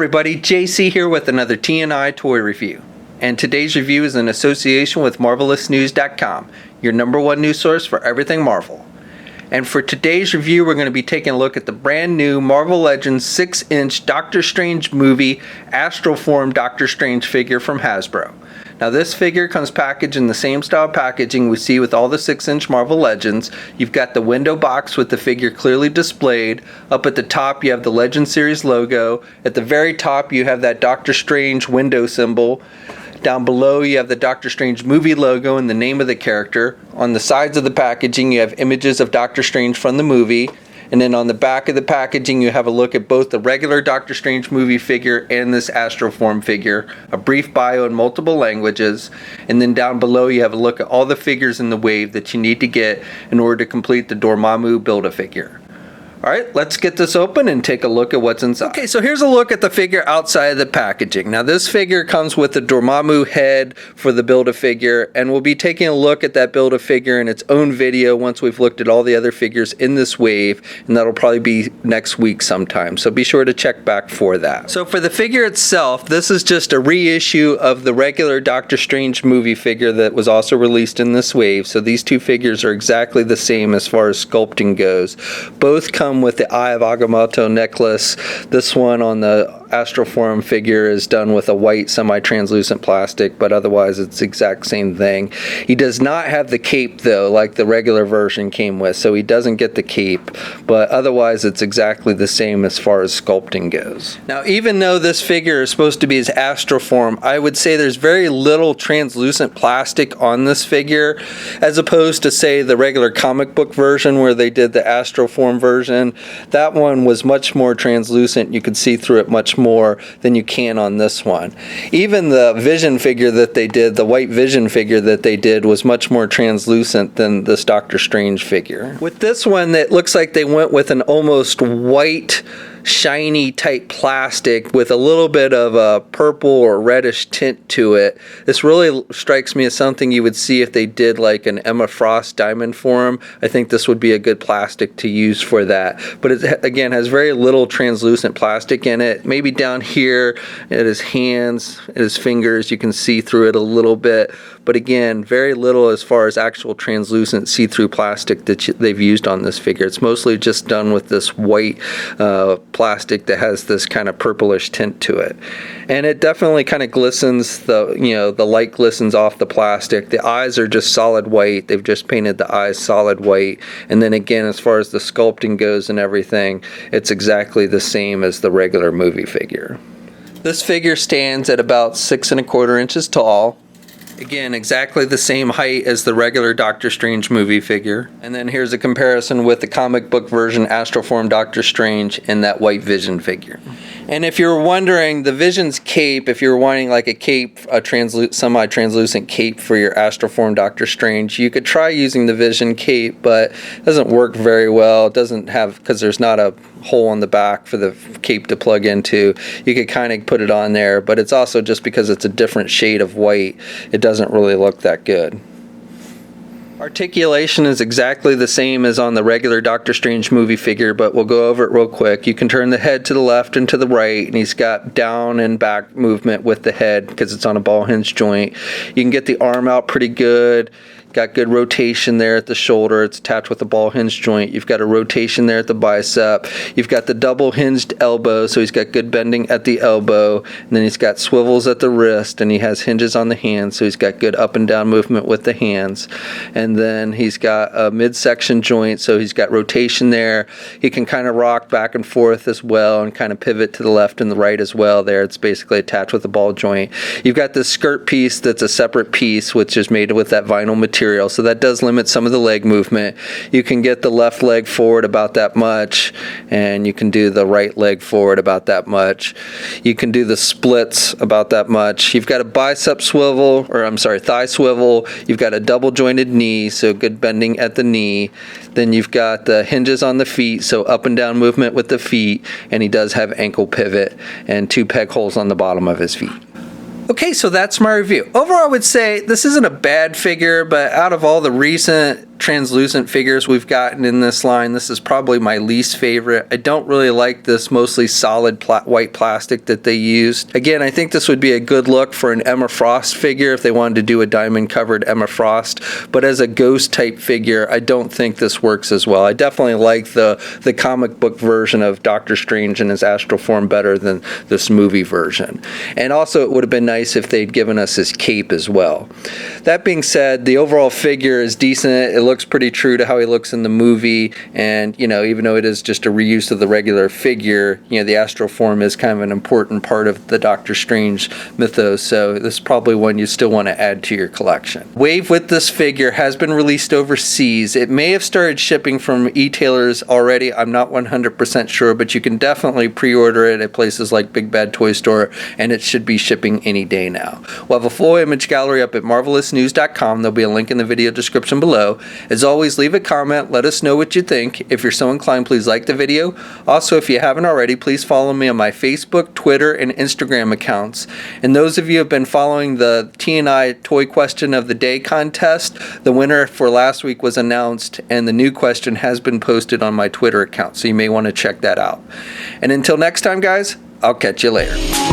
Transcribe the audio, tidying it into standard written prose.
everybody, JC here with another T&I toy review. And today's review is in association with MarvelousNews.com, your #1 news source for everything Marvel. And for today's review, we're going to be taking a look at the brand new Marvel Legends 6-inch Doctor Strange movie Astral Form Doctor Strange figure from Hasbro. Now this figure comes packaged in the same style packaging we see with all the 6-inch Marvel Legends. You've got the window box with the figure clearly displayed. Up at the top you have the Legend Series logo. At the very top you have that Doctor Strange window symbol. Down below you have the Doctor Strange movie logo and the name of the character. On the sides of the packaging you have images of Doctor Strange from the movie. And then on the back of the packaging you have a look at both the regular Doctor Strange movie figure and this Astral Form figure, a brief bio in multiple languages, and then down below you have a look at all the figures in the wave that you need to get in order to complete the Dormammu Build-A-Figure. Alright, let's get this open and take a look at what's inside. Okay, so here's a look at the figure outside of the packaging. Now this figure comes with the Dormammu head for the Build-A-Figure, and we'll be taking a look at that Build-A-Figure in its own video once we've looked at all the other figures in this wave, and that'll probably be next week sometime, so be sure to check back for that. So for the figure itself, this is just a reissue of the regular Doctor Strange movie figure that was also released in this wave, so these two figures are exactly the same as far as sculpting goes. Both come with the Eye of Agamotto necklace. This one on the Astral Form figure is done with a white semi-translucent plastic, but otherwise it's the exact same thing. He does not have the cape though, like the regular version came with, so he doesn't get the cape, but otherwise it's exactly the same as far as sculpting goes. Now even though this figure is supposed to be his Astral Form, I would say there's very little translucent plastic on this figure, as opposed to say the regular comic book version where they did the Astral Form version. That one was much more translucent. You could see through it much more than you can on this one. Even the Vision figure that they did, the white Vision figure that they did, was much more translucent than this Doctor Strange figure. With this one, it looks like they went with an almost white shiny type plastic with a little bit of a purple or reddish tint to it. This really strikes me as something you would see if they did like an Emma Frost diamond form. I think this would be a good plastic to use for that. But it again has very little translucent plastic in it. Maybe down here at his hands, at his fingers, you can see through it a little bit. But again, very little as far as actual translucent see-through plastic that they've used on this figure. It's mostly just done with this white plastic that has this kind of purplish tint to it. And it definitely kind of glistens, the light glistens off the plastic. The eyes are just solid white. They've just painted the eyes solid white. And then again, as far as the sculpting goes and everything, it's exactly the same as the regular movie figure. This figure stands at about 6 1/4 inches tall. Again, exactly the same height as the regular Doctor Strange movie figure. And then here's a comparison with the comic book version Astral Form Doctor Strange and that white Vision figure. And if you're wondering, the Vision's cape, if you're wanting like a cape, a semi-translucent cape for your Astral Form Doctor Strange, you could try using the Vision cape, but it doesn't work very well. It doesn't have, because there's not a hole on the back for the cape to plug into. You could kind of put it on there, but it's also just because it's a different shade of white, it doesn't really look that good. Articulation is exactly the same as on the regular Doctor Strange movie figure, but we'll go over it real quick. You can turn the head to the left and to the right, and he's got down and back movement with the head because it's on a ball hinge joint. You can get the arm out pretty good. Got good rotation there at the shoulder. It's attached with a ball hinge joint. You've got a rotation there at the bicep. You've got the double hinged elbow, so he's got good bending at the elbow. And then he's got swivels at the wrist, and he has hinges on the hands, so he's got good up and down movement with the hands. And then he's got a midsection joint, so he's got rotation there. He can kind of rock back and forth as well and kind of pivot to the left and the right as well there. It's basically attached with a ball joint. You've got this skirt piece that's a separate piece, which is made with that vinyl material. So that does limit some of the leg movement. You can get the left leg forward about that much, and you can do the right leg forward about that much. You can do the splits about that much. You've got a bicep swivel, or I'm sorry, thigh swivel. You've got a double jointed knee, so good bending at the knee. Then you've got the hinges on the feet, so up and down movement with the feet, and he does have ankle pivot and 2 peg holes on the bottom of his feet. Okay, so that's my review. Overall, I would say this isn't a bad figure, but out of all the recent translucent figures we've gotten in this line, this is probably my least favorite. I don't really like this mostly solid white plastic that they used. Again, I think this would be a good look for an Emma Frost figure if they wanted to do a diamond covered Emma Frost, but as a ghost type figure, I don't think this works as well. I definitely like the comic book version of Doctor Strange in his astral form better than this movie version. And also it would have been nice if they'd given us his cape as well. That being said, the overall figure is decent. It looks pretty true to how he looks in the movie, and even though it is just a reuse of the regular figure, the astral form is kind of an important part of the Doctor Strange mythos, so this is probably one you still want to add to your collection. Wave with this figure has been released overseas. It may have started shipping from e-tailers already. I'm not 100% sure, but you can definitely pre-order it at places like Big Bad Toy Store, and it should be shipping any day now. We'll have a full image gallery up at marvelousnews.com. There'll be a link in the video description below. As always, leave a comment. Let us know what you think. If you're so inclined, please like the video. Also, if you haven't already, please follow me on my Facebook, Twitter, and Instagram accounts. And those of you who have been following the T&I Toy Question of the Day contest, the winner for last week was announced, and the new question has been posted on my Twitter account, so you may want to check that out. And until next time, guys, I'll catch you later.